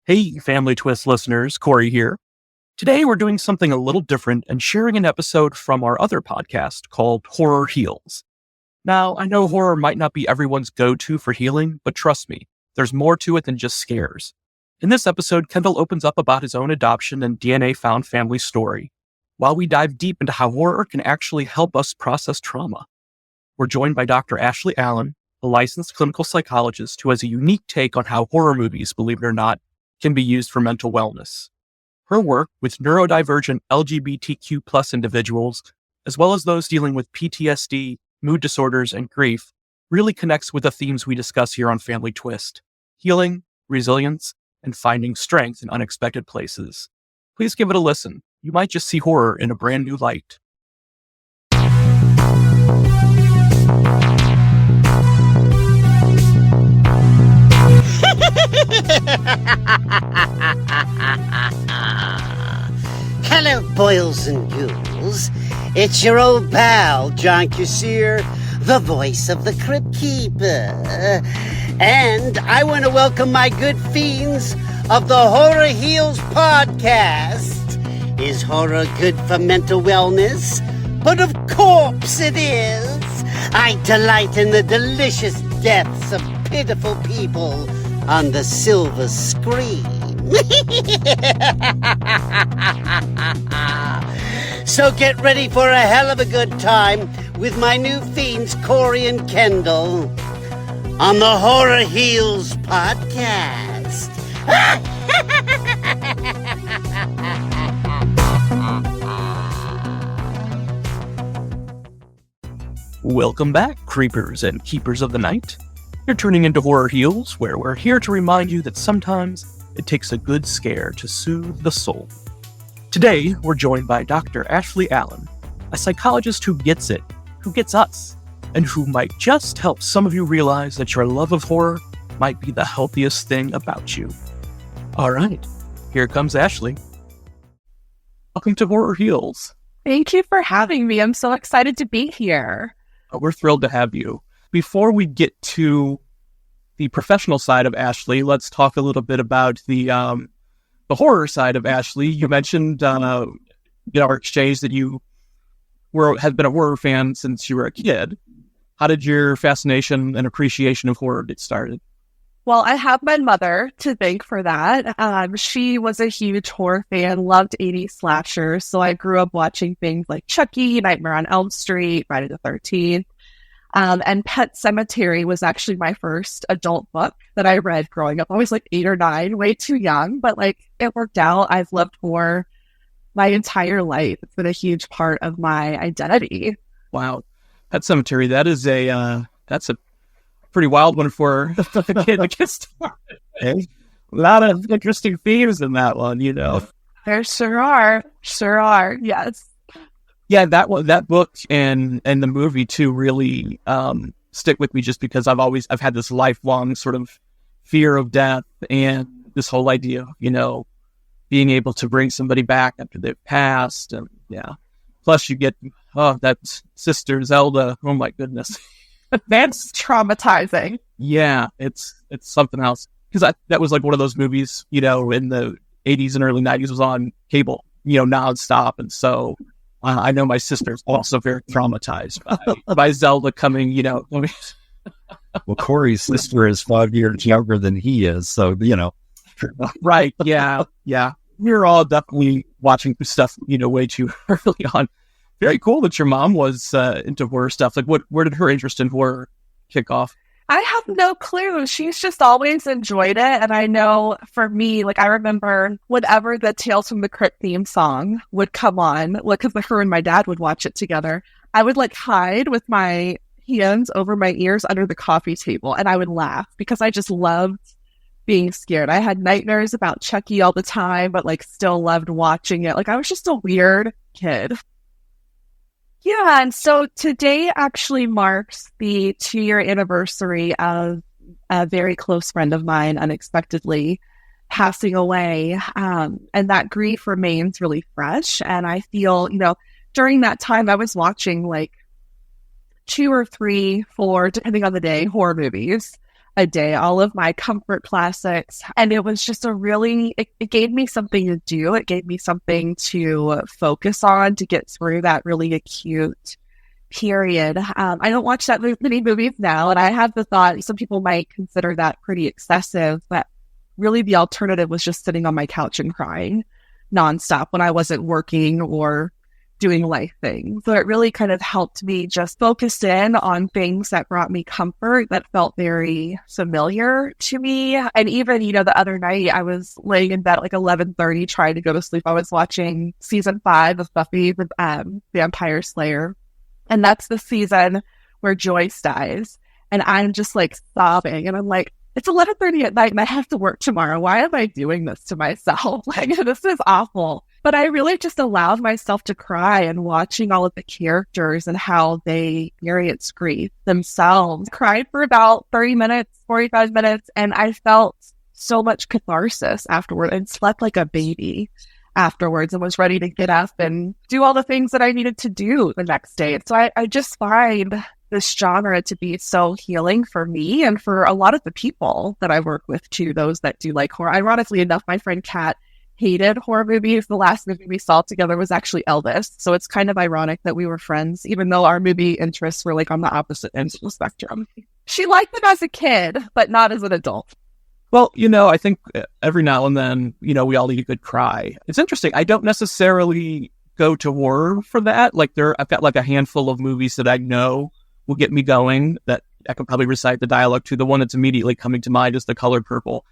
Hey, Family Twist listeners, Corey here. Today we're doing something a little different and sharing an episode from our other podcast called Horror Heals. Now, I know horror might not be everyone's go-to for healing, but trust me, there's more to it than just scares. In this episode, Kendall opens up about his own adoption and DNA-found family story, while we dive deep into how horror can actually help us process trauma. We're joined by Dr. Ashley Allen, a licensed clinical psychologist who has a unique take on how horror movies, believe it or not, can be used for mental wellness. Her work with neurodivergent LGBTQ plus individuals, as well as those dealing with PTSD, mood disorders, and grief, really connects with the themes we discuss here on Family Twist: healing, resilience, and finding strength in unexpected places. Please give it a listen. You might just see horror in a brand new light. Hello, boils and ghouls. It's your old pal, John Kassir, the voice of the Crypt Keeper. And I want to welcome my good fiends of the Horror Heals podcast. Is horror good for mental wellness? But of course it is. I delight in the delicious deaths of pitiful people on the silver screen. So get ready for a hell of a good time with my new fiends, Corey and Kendall, on the Horror Heals podcast. Welcome back, creepers and keepers of the night. You're tuning into Horror Heals, where we're here to remind you that sometimes it takes a good scare to soothe the soul. Today, we're joined by Dr. Ashley Allen, a psychologist who gets it, who gets us, and who might just help some of you realize that your love of horror might be the healthiest thing about you. All right, here comes Ashley. Welcome to Horror Heals. Thank you for having me. I'm so excited to be here. We're thrilled to have you. Before we get to the professional side of Ashley, let's talk a little bit about the horror side of Ashley. You mentioned, our exchange that you have been a horror fan since you were a kid. How did your fascination and appreciation of horror get started? Well, I have my mother to thank for that. She was a huge horror fan, loved 80s slashers. So I grew up watching things like Chucky, Nightmare on Elm Street, Friday the 13th. And Pet Sematary was actually my first adult book that I read growing up. I was like 8 or 9, way too young, but it worked out. I've loved horror my entire life. It's been a huge part of my identity. Wow. Pet Sematary, that's a pretty wild one for a kid to get started. A lot of interesting themes in that one, you know. There sure are, yes. Yeah, that book and the movie too really stick with me, just because I've had this lifelong sort of fear of death and this whole idea of, being able to bring somebody back after they've passed, and yeah. Plus you get that sister Zelda. Oh my goodness, that's traumatizing. Yeah, it's something else, because that was like one of those movies, in the 80s and early 90s was on cable, nonstop, and so. I know my sister's also very traumatized by Zelda coming, Well, Corey's sister is 5 years younger than he is, so, Right, yeah. We're all definitely watching stuff, way too early on. Very cool that your mom was into horror stuff. Like, where did her interest in horror kick off? I have no clue. She's just always enjoyed it. And I know for me, I remember whenever the Tales from the Crypt theme song would come on, because her and my dad would watch it together, I would hide with my hands over my ears under the coffee table. And I would laugh because I just loved being scared. I had nightmares about Chucky all the time, but still loved watching it. I was just a weird kid. Yeah, and so today actually marks the 2-year anniversary of a very close friend of mine unexpectedly passing away. And that grief remains really fresh. And I feel, during that time I was watching 2 or 3, 4, depending on the day, horror movies a day, all of my comfort classics. And it was just it gave me something to do. It gave me something to focus on to get through that really acute period. I don't watch that many movies now, and I have the thought some people might consider that pretty excessive, but really the alternative was just sitting on my couch and crying nonstop when I wasn't working or doing life things. So it really kind of helped me just focus in on things that brought me comfort, that felt very familiar to me. And even, the other night I was laying in bed at like 11:30 trying to go to sleep. I was watching season 5 of Buffy the Vampire Slayer. And that's the season where Joyce dies. And I'm just like sobbing. And I'm like, it's 11:30 at night and I have to work tomorrow. Why am I doing this to myself? Like, this is awful. But I really just allowed myself to cry, and watching all of the characters and how they experience grief themselves. Cried for about 30 minutes, 45 minutes, and I felt so much catharsis afterward and slept like a baby afterwards and was ready to get up and do all the things that I needed to do the next day. So I just find this genre to be so healing for me and for a lot of the people that I work with too, those that do like horror. Ironically enough, my friend Kat hated horror movies. The last movie we saw together was actually Elvis. So it's kind of ironic that we were friends, even though our movie interests were like on the opposite ends of the spectrum. She liked them as a kid, but not as an adult. Well, I think every now and then, we all need a good cry. It's interesting. I don't necessarily go to horror for that. Like I've got like a handful of movies that I know will get me going, that I can probably recite the dialogue to. The one that's immediately coming to mind is The Color Purple.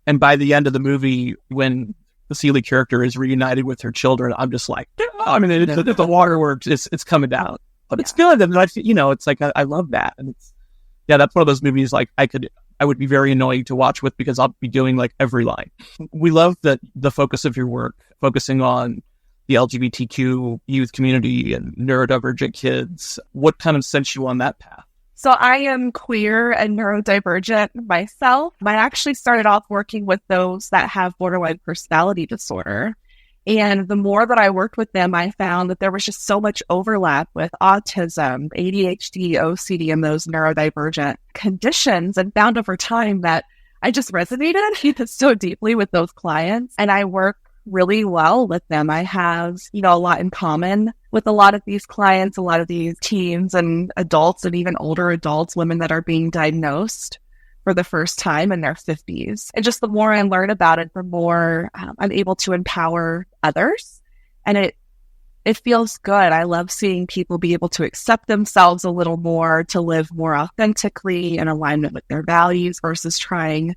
And by the end of the movie, when the Celie character is reunited with her children, I'm just like, the waterworks, it's coming down, but it's good. And it's like, I love that. And that's one of those movies like I would be very annoying to watch with, because I'll be doing like every line. We love that the focus of your work, focusing on the LGBTQ youth community and neurodivergent kids. What kind of sent you on that path? So I am queer and neurodivergent myself. I actually started off working with those that have borderline personality disorder. And the more that I worked with them, I found that there was just so much overlap with autism, ADHD, OCD, and those neurodivergent conditions, and found over time that I just resonated so deeply with those clients. And I work really well with them. I have, a lot in common with a lot of these clients, a lot of these teens and adults, and even older adults, women that are being diagnosed for the first time in their 50s. And just the more I learn about it, the more I'm able to empower others. And it feels good. I love seeing people be able to accept themselves a little more, to live more authentically in alignment with their values, versus trying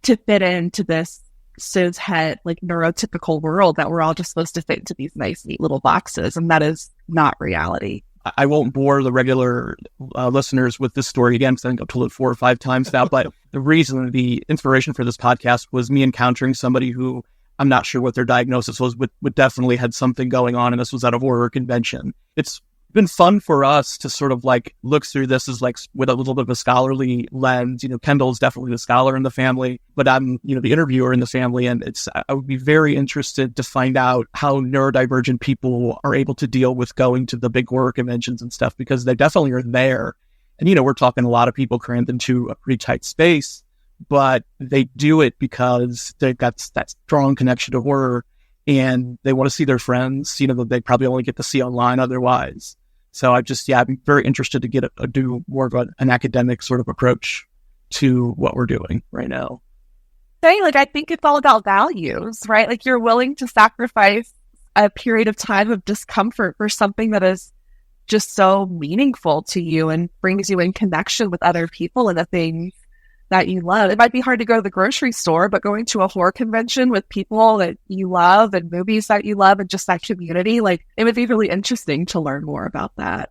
to fit into this cishet, like neurotypical world that we're all just supposed to fit into these nice, neat little boxes. And that is not reality. I won't bore the regular listeners with this story again, because I think I've told it 4 or 5 times now. But the inspiration for this podcast was me encountering somebody who, I'm not sure what their diagnosis was, but definitely had something going on. And this was at a horror convention. It's been fun for us to sort of like look through this as like with a little bit of a scholarly lens. Kendall is definitely the scholar in the family, but I'm, the interviewer in the family. And I would be very interested to find out how neurodivergent people are able to deal with going to the big horror conventions and stuff, because they definitely are there. And, we're talking a lot of people crammed into a pretty tight space, but they do it because they've got that strong connection to horror, and they want to see their friends, that they probably only get to see online otherwise. So I'm very interested to do more of an academic sort of approach to what we're doing right now. I think it's all about values, right? Like, you're willing to sacrifice a period of time of discomfort for something that is just so meaningful to you and brings you in connection with other people and the things that you love. It might be hard to go to the grocery store, but going to a horror convention with people that you love and movies that you love and just that community, it would be really interesting to learn more about that.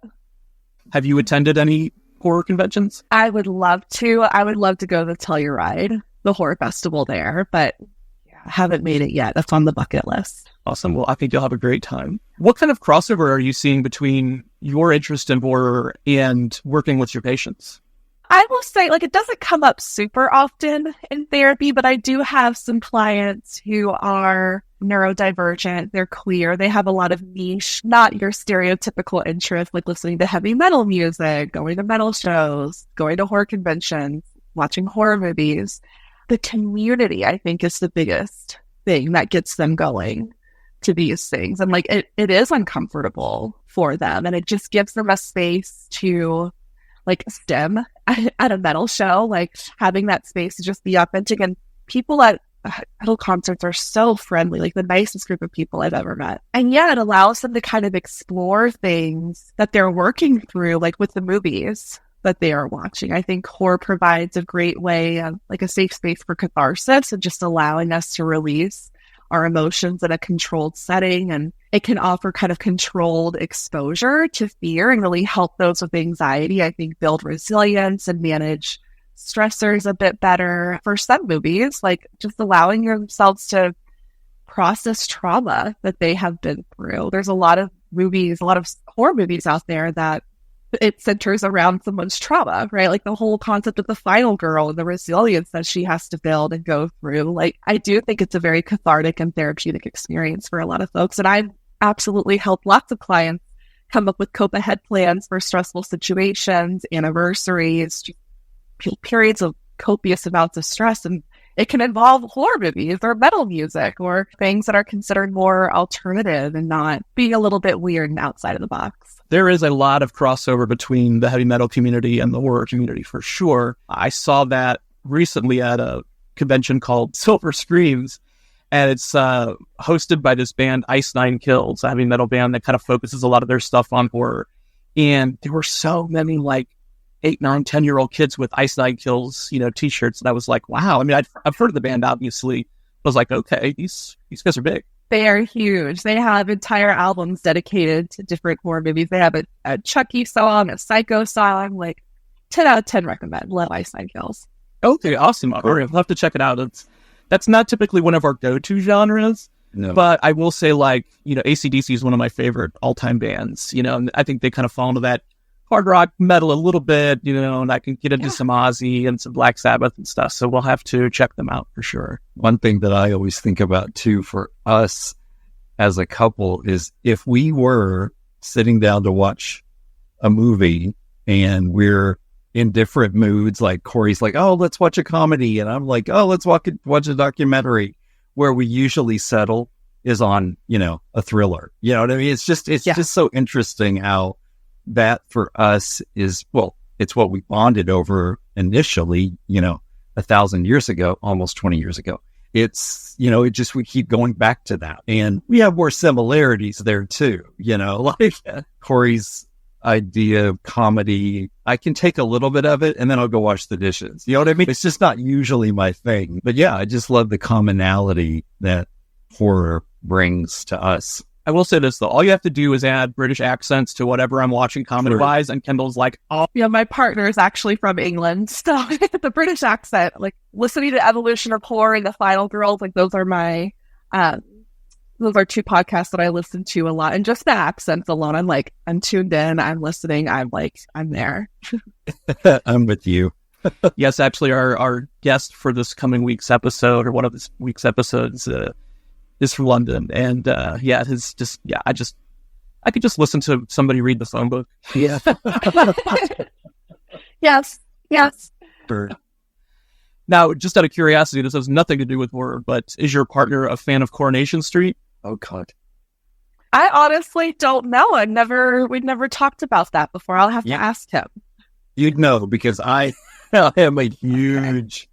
Have you attended any horror conventions? I would love to. I would love to go to Telluride, the horror festival there, but I haven't made it yet. That's on the bucket list. Awesome. Well, I think you'll have a great time. What kind of crossover are you seeing between your interest in horror and working with your patients? I will say, it doesn't come up super often in therapy, but I do have some clients who are neurodivergent. They're queer. They have a lot of niche, not your stereotypical interests, like listening to heavy metal music, going to metal shows, going to horror conventions. watching horror movies. The community, I think, is the biggest thing that gets them going to these things. And like, it is uncomfortable for them. And it just gives them a space to like stem at a metal show, like having that space to just be authentic. And people at metal concerts are so friendly, like the nicest group of people I've ever met. And yeah, it allows them to kind of explore things that they're working through, like with the movies that they are watching. I think horror provides a great way of like a safe space for catharsis and just allowing us to release our emotions in a controlled setting. And it can offer kind of controlled exposure to fear and really help those with anxiety, I think, build resilience and manage stressors a bit better. For some movies, like just allowing themselves to process trauma that they have been through. There's a lot of movies, a lot of horror movies out there that it centers around someone's trauma, right? Like the whole concept of the final girl and the resilience that she has to build and go through. Like, I do think it's a very cathartic and therapeutic experience for a lot of folks. And I've absolutely helped lots of clients come up with cope ahead plans for stressful situations, anniversaries, periods of copious amounts of stress. And it can involve horror movies or metal music or things that are considered more alternative and not being a little bit weird and outside of the box. There is a lot of crossover between the heavy metal community and the horror community for sure. I saw that recently at a convention called Silver Screams, and it's hosted by this band Ice Nine Kills, a heavy metal band that kind of focuses a lot of their stuff on horror. And there were so many like 8, 9, 10-year-old kids with Ice Nine Kills, t-shirts. And I was like, wow. I mean, I've heard of the band, obviously. I was like, okay, these guys are big. They are huge. They have entire albums dedicated to different horror movies. They have a Chucky song, a Psycho song, like 10 out of 10 recommend. Love Ice Nine Kills. Okay, awesome. All right, I'll have to check it out. That's not typically one of our go-to genres, but I will say, like, AC/DC is one of my favorite all-time bands, and I think they kind of fall into that hard rock metal a little bit, and I can get into some Ozzy and some Black Sabbath and stuff. So we'll have to check them out for sure. One thing that I always think about too for us as a couple is if we were sitting down to watch a movie and we're in different moods, like Corey's like, oh, let's watch a comedy. And I'm like, oh, let's watch a documentary. Where we usually settle is on, a thriller. You know what I mean? It's just so interesting how that for us is, well, it's what we bonded over initially, 1,000 years ago, almost 20 years ago. It's, we keep going back to that. And we have more similarities there too, like Corey's idea of comedy. I can take a little bit of it and then I'll go wash the dishes. You know what I mean? It's just not usually my thing. But yeah, I just love the commonality that horror brings to us. I will say this, though. All you have to do is add British accents to whatever I'm watching comedy-wise, and Kendall's like, oh. Yeah, my partner is actually from England, so the British accent, like, listening to Evolution of Horror and The Final Girls, like, those are my, those are 2 podcasts that I listen to a lot, and just the accents alone, I'm tuned in, I'm listening, I'm there. I'm with you. Yes, actually, our guest for this coming week's episode, or one of this week's episodes, is from London, and I could just listen to somebody read the phone book. Yeah. Yes. Sure. Now, just out of curiosity, this has nothing to do with horror, but is your partner a fan of Coronation Street? Oh God. I honestly don't know. We've never talked about that before. I'll have to ask him. You'd know because I am a huge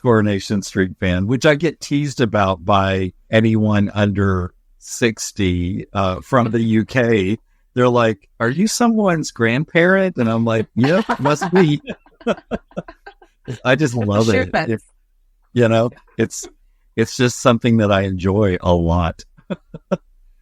Coronation Street fan, which I get teased about by anyone under 60 from the UK. They're like, are you someone's grandparent? And I'm like, yep, must be. I just love it. It's just something that I enjoy a lot.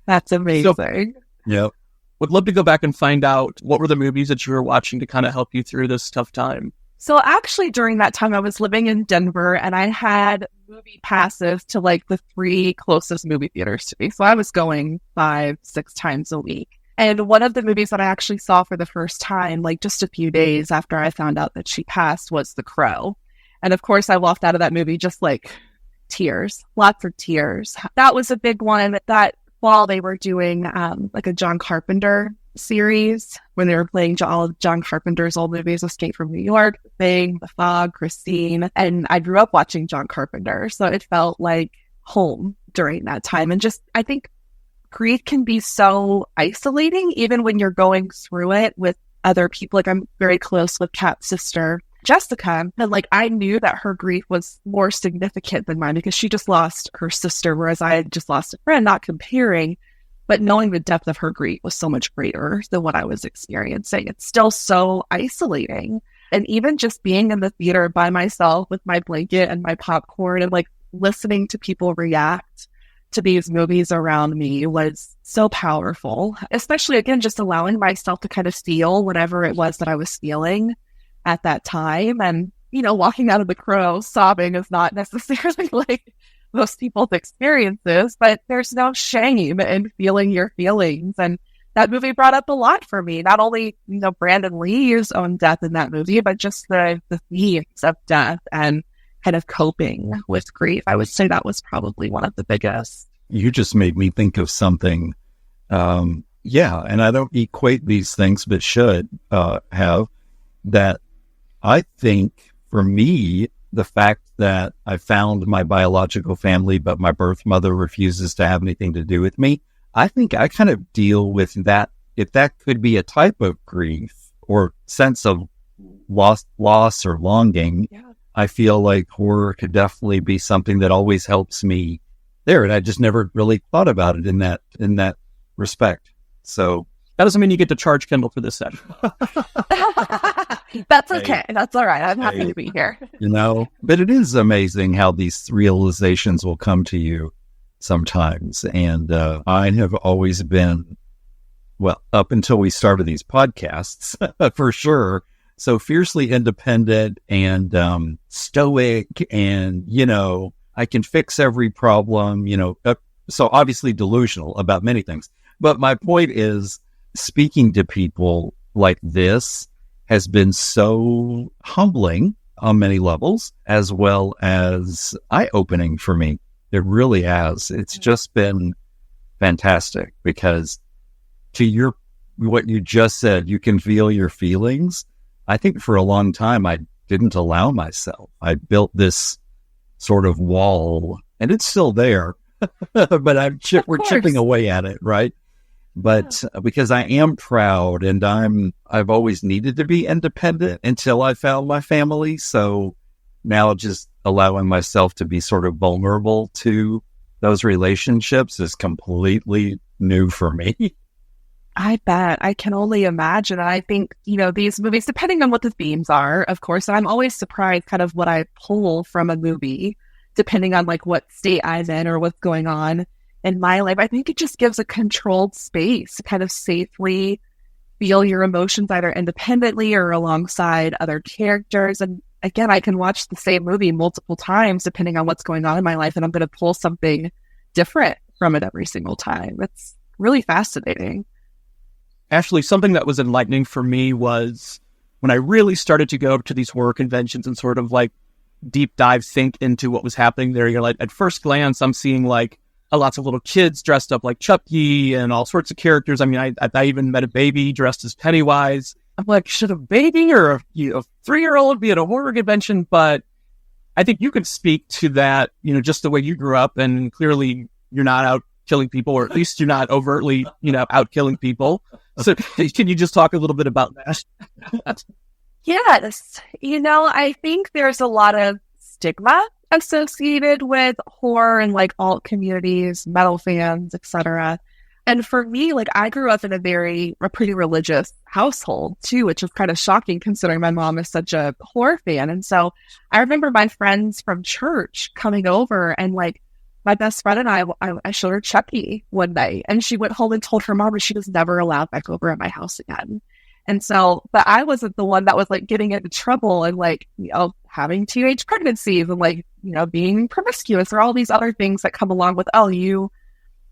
That's amazing. Yep. Would love to go back and find out what were the movies that you were watching to kind of help you through this tough time. So actually during that time I was living in Denver and I had movie passes to like the 3 closest movie theaters to me. So I was going 5-6 times a week. And one of the movies that I actually saw for the first time, like just a few days after I found out that she passed, was The Crow. And of course I walked out of that movie just like tears, lots of tears. That was a big one. That fall they were doing like a John Carpenter series when they were playing all of John Carpenter's old movies, Escape from New York, The Thing, The Fog, Christine. And I grew up watching John Carpenter, so it felt like home during that time. And just, I think grief can be so isolating, even when you're going through it with other people. Like, I'm very close with Kat's sister, Jessica, and like I knew that her grief was more significant than mine because she just lost her sister, whereas I had just lost a friend, not comparing, but knowing the depth of her grief was so much greater than what I was experiencing. It's still so isolating. And even just being in the theater by myself with my blanket and my popcorn and like listening to people react to these movies around me was so powerful, especially again, just allowing myself to kind of feel whatever it was that I was feeling at that time. And, you know, walking out of The Crow sobbing is not necessarily like most people's experiences, but there's no shame in feeling your feelings. And that movie brought up a lot for me, not only, you know, Brandon Lee's own death in that movie, but just the themes of death and kind of coping with grief. I would say that was probably one of the biggest. You just made me think of something. Yeah, and I don't equate these things, but should have that. I think for me, the fact that I found my biological family, but my birth mother refuses to have anything to do with me, I think I kind of deal with that. If that could be a type of grief or sense of loss or longing, yeah. I feel like horror could definitely be something that always helps me there. And I just never really thought about it in that respect. So that doesn't mean you get to charge Kendall for this session. That's okay. Hey, that's all right. I'm happy to be here. You know, but it is amazing how these realizations will come to you sometimes. And I have always been, well, up until we started these podcasts, for sure, so fiercely independent and stoic and, you know, I can fix every problem, you know, so obviously delusional about many things. But my point is, speaking to people like this has been so humbling on many levels, as well as eye-opening for me. It really has. It's just been fantastic because to what you just said, you can feel your feelings. I think for a long time, I didn't allow myself. I built this sort of wall, and it's still there, but we're chipping away at it, right? But because I am proud and I've always needed to be independent until I found my family. So now just allowing myself to be sort of vulnerable to those relationships is completely new for me. I bet. I can only imagine. I think, you know, these movies, depending on what the themes are, of course, I'm always surprised kind of what I pull from a movie, depending on like what state I'm in or what's going on in my life. I think it just gives a controlled space to kind of safely feel your emotions either independently or alongside other characters. And again, I can watch the same movie multiple times depending on what's going on in my life, and I'm going to pull something different from it every single time. It's really fascinating. Actually, something that was enlightening for me was when I really started to go to these horror conventions and sort of like deep dive think into what was happening there. You're like, at first glance, I'm seeing like lots of little kids dressed up like Chucky and all sorts of characters. I mean, I even met a baby dressed as Pennywise. I'm like, should a baby or a 3-year-old be at a horror convention? But I think you could speak to that, you know, just the way you grew up, and clearly you're not out killing people, or at least you're not overtly, you know, out killing people. So can you just talk a little bit about that? Yes. You know, I think there's a lot of stigma associated with horror and like alt communities, metal fans, etc. And for me, like I grew up in a pretty religious household too, which was kind of shocking considering my mom is such a horror fan. And so I remember my friends from church coming over, and like my best friend and I showed her Chucky one night, and she went home and told her mom she was never allowed back over at my house again. And so, but I wasn't the one that was like getting into trouble and like, you know, having teenage pregnancies and like, you know, being promiscuous or all these other things that come along with, oh, you're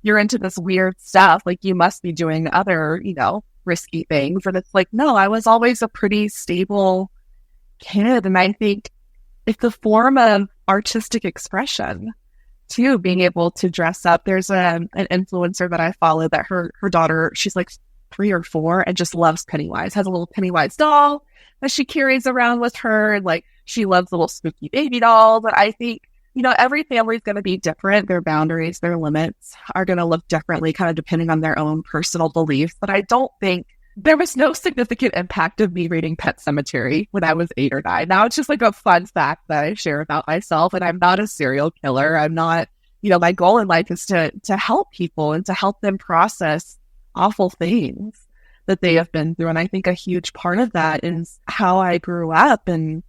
into this weird stuff. Like you must be doing other, you know, risky things. And it's like, no, I was always a pretty stable kid. And I think it's a form of artistic expression too, being able to dress up. There's an influencer that I follow that her daughter, she's like 3 or 4 and just loves Pennywise, has a little Pennywise doll that she carries around with her. And like, she loves little spooky baby dolls. But I think, every family is going to be different. Their boundaries, their limits are going to look differently, kind of depending on their own personal beliefs. But I don't think there was no significant impact of me reading Pet Sematary when I was 8 or 9. Now it's just like a fun fact that I share about myself. And I'm not a serial killer. I'm not, my goal in life is to help people and to help them process awful things that they have been through. And I think a huge part of that is how I grew up and,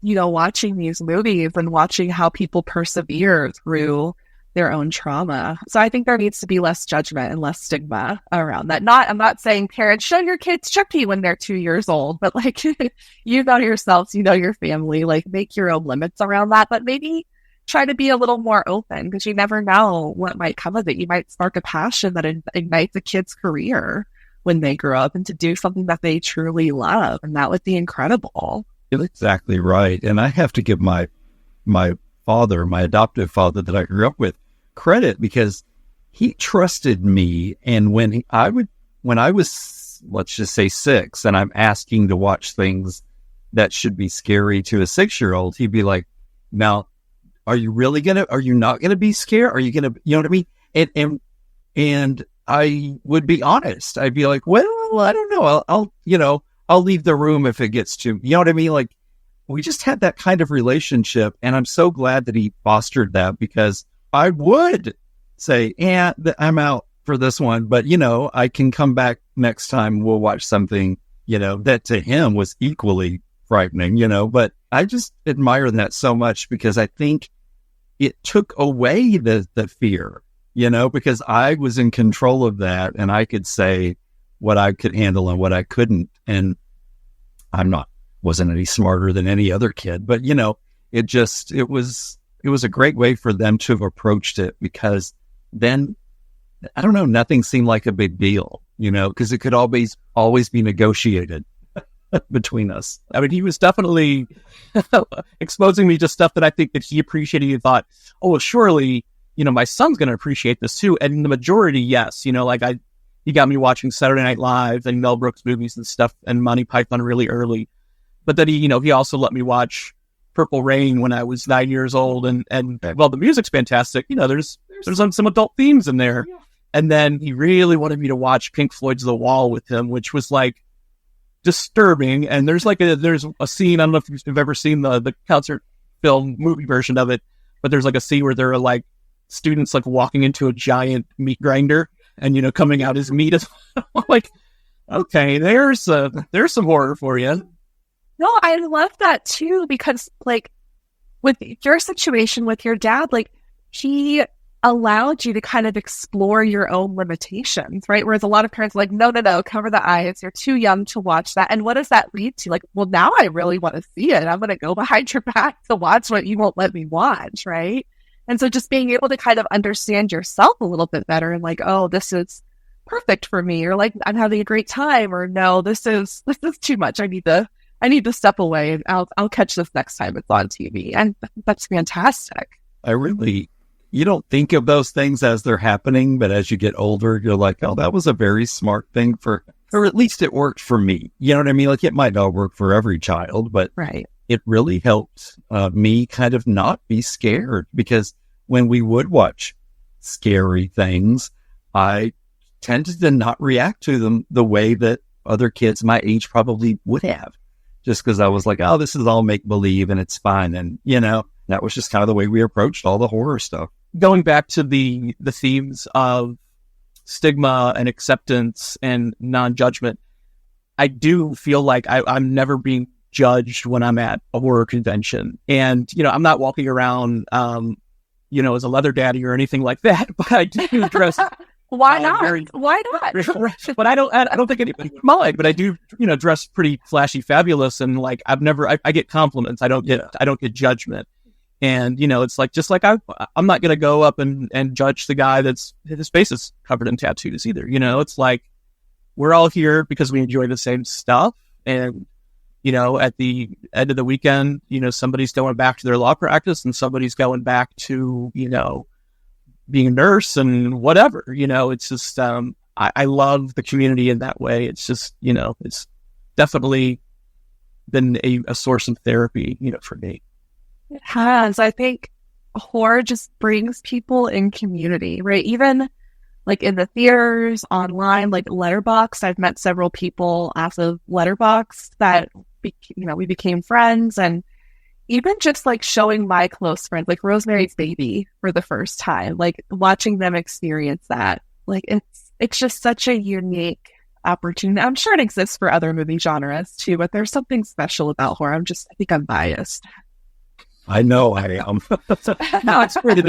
watching these movies and watching how people persevere through their own trauma. So I think there needs to be less judgment and less stigma around that. I'm not saying parents, show your kids Chucky when they're 2 years old, but like, you know yourselves, your family, like make your own limits around that, but maybe try to be a little more open because you never know what might come of it. You might spark a passion that ignites a kid's career when they grow up and to do something that they truly love. And that would be incredible. You're exactly right. And I have to give my father, my adoptive father that I grew up with, credit because he trusted me. And when I was, let's just say 6, and I'm asking to watch things that should be scary to a 6-year-old, he'd be like, now, are you not going to be scared? Are you going to, you know what I mean? And I would be honest. I'd be like, well, I don't know. I'll leave the room if it gets too, you know what I mean? Like, we just had that kind of relationship. And I'm so glad that he fostered that because I would say, I'm out for this one, but I can come back next time. We'll watch something, that to him was equally frightening, but I just admire that so much because I think it took away the fear, because I was in control of that and I could say what I could handle and what I couldn't. And wasn't any smarter than any other kid, but it was a great way for them to have approached it because then, I don't know, nothing seemed like a big deal, because it could always be negotiated between us. I mean, he was definitely exposing me to stuff that I think that he appreciated. He thought, oh, well, surely, my son's going to appreciate this too. And the majority, yes, he got me watching Saturday Night Live and Mel Brooks movies and stuff and Monty Python really early. But then he also let me watch Purple Rain when I was 9 years old. And well, the music's fantastic. There's some adult themes in there. Yeah. And then he really wanted me to watch Pink Floyd's The Wall with him, which was like disturbing. And there's a scene, I don't know if you've ever seen the concert film movie version of it, but there's like a scene where there are like students like walking into a giant meat grinder and, coming out as meat. I'm like, okay, there's some horror for you. No, I love that too, because like with your situation with your dad, like he allowed you to kind of explore your own limitations, right? Whereas a lot of parents are like, no, cover the eyes. You're too young to watch that. And what does that lead to? Like, well, now I really want to see it. I'm going to go behind your back to watch what you won't let me watch, right? And so just being able to kind of understand yourself a little bit better and like, oh, this is perfect for me, or like I'm having a great time, or no, this is too much. I need to step away and I'll catch this next time it's on TV. And that's fantastic. You don't think of those things as they're happening, but as you get older, you're like, oh, that was a very smart thing or at least it worked for me. You know what I mean? Like it might not work for every child, but right. It really helped me kind of not be scared because when we would watch scary things, I tended to not react to them the way that other kids my age probably would have. Just because I was like, oh, this is all make-believe and it's fine. And, that was just kind of the way we approached all the horror stuff. Going back to the themes of stigma and acceptance and non-judgment, I do feel like I'm never being judged when I'm at a horror convention. And, I'm not walking around, as a leather daddy or anything like that, but I do dress... Why not? Why not? But I don't think anybody would mind. But I do, dress pretty flashy, fabulous, and like I get compliments. I don't get judgment. And it's like just like I'm not gonna go up and judge the guy his face is covered in tattoos either. It's like we're all here because we enjoy the same stuff. And at the end of the weekend, somebody's going back to their law practice and somebody's going back to being a nurse and whatever, it's just, I love the community in that way. It's just, it's definitely been a source of therapy, for me. It has. I think horror just brings people in community, right? Even like in the theaters, online, like Letterboxd, I've met several people off of Letterboxd that, we became friends. And even just like showing my close friends, like Rosemary's Baby for the first time, like watching them experience that, like it's just such a unique opportunity. I'm sure it exists for other movie genres too, but there's something special about horror. I think I'm biased. I know I am. No, it's great.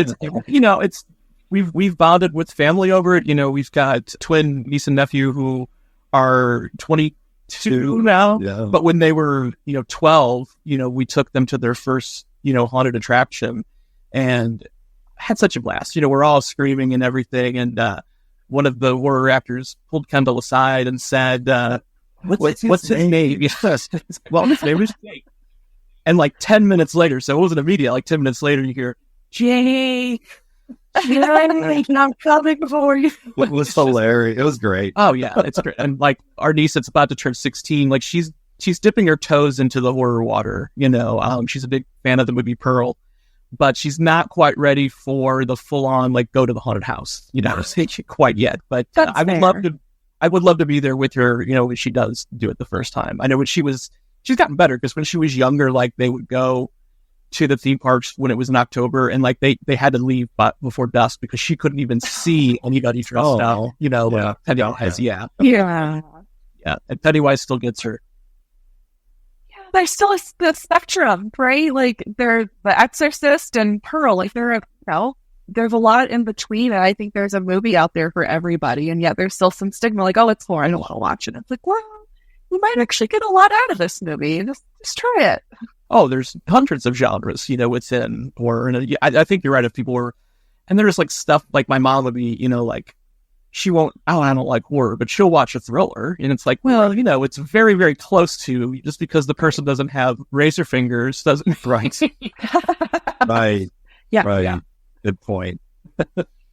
We've bonded with family over it. We've got twin niece and nephew who are 22 now. Yeah. But when they were, 12, we took them to their first, haunted attraction and had such a blast. We're all screaming and everything. And one of the horror actors pulled Kendall aside and said, what's his name? Yes. Well, his name is Jake. And like 10 minutes later, so it wasn't immediate, like 10 minutes later, you hear, Jake, I'm coming for you. It was hilarious. It was great. Oh, yeah, it's great. And like our niece that's about to turn 16, like she's dipping her toes into the horror water, she's a big fan of the movie Pearl, but she's not quite ready for the full-on, like, go to the haunted house, quite yet. But I would love to be there with her, when she does do it the first time. I know she's gotten better because when she was younger, like they would go to the theme parks when it was in October and like they had to leave before dusk because she couldn't even see anybody dressed up, like Pennywise. Yeah. And Pennywise still gets her. Yeah, there's still the spectrum, right? Like they're The Exorcist and Pearl, like there's a lot in between. And I think there's a movie out there for everybody. And yet there's still some stigma like, oh, it's horror, I don't want to watch it. It's like, well, you might actually get a lot out of this movie. Just try it. Oh, there's hundreds of genres, within horror. And I think you're right. If people were, and there's like stuff like my mom would be, like she won't, I don't like horror, but she'll watch a thriller. And it's like, well, it's very, very close to, just because the person doesn't have razor fingers doesn't. Right. Right. Yeah. Right. Yeah. Good point.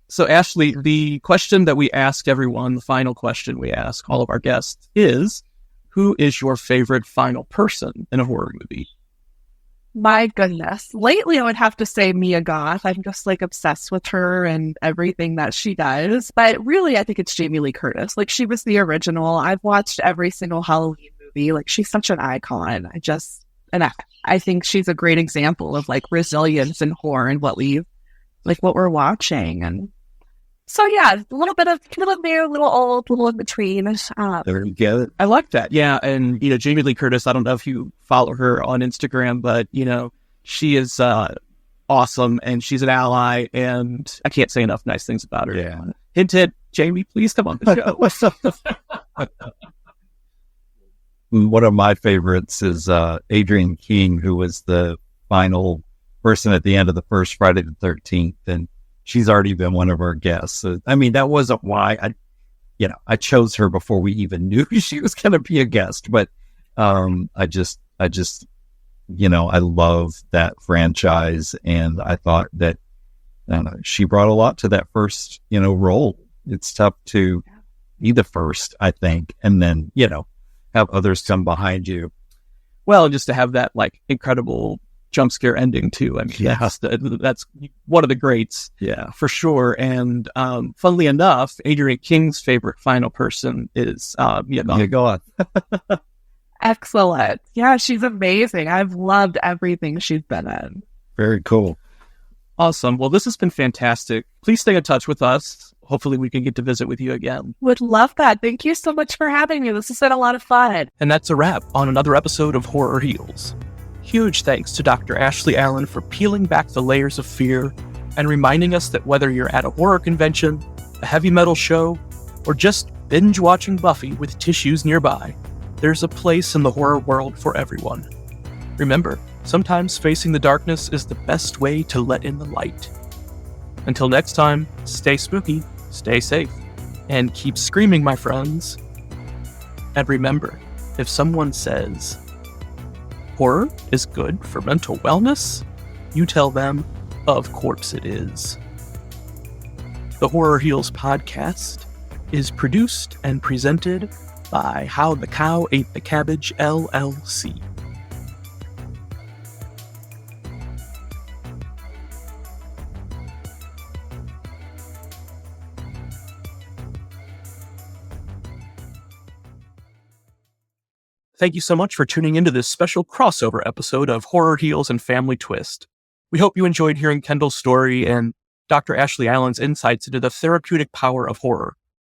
So Ashley, the question that we ask everyone, the final question we ask all of our guests is, who is your favorite final person in a horror movie? My goodness. Lately, I would have to say Mia Goth. I'm just like obsessed with her and everything that she does. But really, I think it's Jamie Lee Curtis. Like she was the original. I've watched every single Halloween movie. Like she's such an icon. I think she's a great example of like resilience in horror and what we're watching. And so yeah, a little new, a little old, a little in between. There you go. I like that. Yeah. And, Jamie Lee Curtis, I don't know if you follow her on Instagram, but, she is awesome and she's an ally and I can't say enough nice things about her. Yeah. Hint, hint, Jamie, please come on the show. One of my favorites is Adrienne King, who was the final person at the end of the first Friday the 13th. And she's already been one of our guests. So, I mean, that wasn't why I chose her before we even knew she was going to be a guest. But I just, I love that franchise. And I thought that she brought a lot to that first, role. It's tough to be the first, I think. And then, have others come behind you. Well, just to have that like incredible jump scare ending too. I mean, that's one of the greats, for sure. And funnily enough, Adrienne King's favorite final person is Mia Goth. Excellent. Yeah, she's amazing. I've loved everything she's been in. Very cool. Awesome. Well, this has been fantastic. Please stay in touch with us. Hopefully we can get to visit with you again. Would love that. Thank you so much for having me. This has been a lot of fun. And that's a wrap on another episode of Horror Heals. Huge thanks to Dr. Ashley Allen for peeling back the layers of fear and reminding us that whether you're at a horror convention, a heavy metal show, or just binge watching Buffy with tissues nearby, there's a place in the horror world for everyone. Remember, sometimes facing the darkness is the best way to let in the light. Until next time, stay spooky, stay safe, and keep screaming, my friends. And remember, if someone says, horror is good for mental wellness, you tell them, of course it is. The Horror Heals podcast is produced and presented by How the Cow Ate the Cabbage, LLC. Thank you so much for tuning into this special crossover episode of Horror Heels and Family Twist. We hope you enjoyed hearing Kendall's story and Dr. Ashley Allen's insights into the therapeutic power of horror.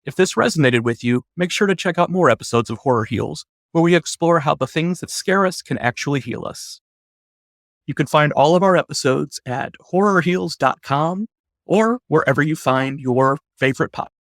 If this resonated with you, make sure to check out more episodes of Horror Heals, where we explore how the things that scare us can actually heal us. You can find all of our episodes at horrorheals.com or wherever you find your favorite podcast.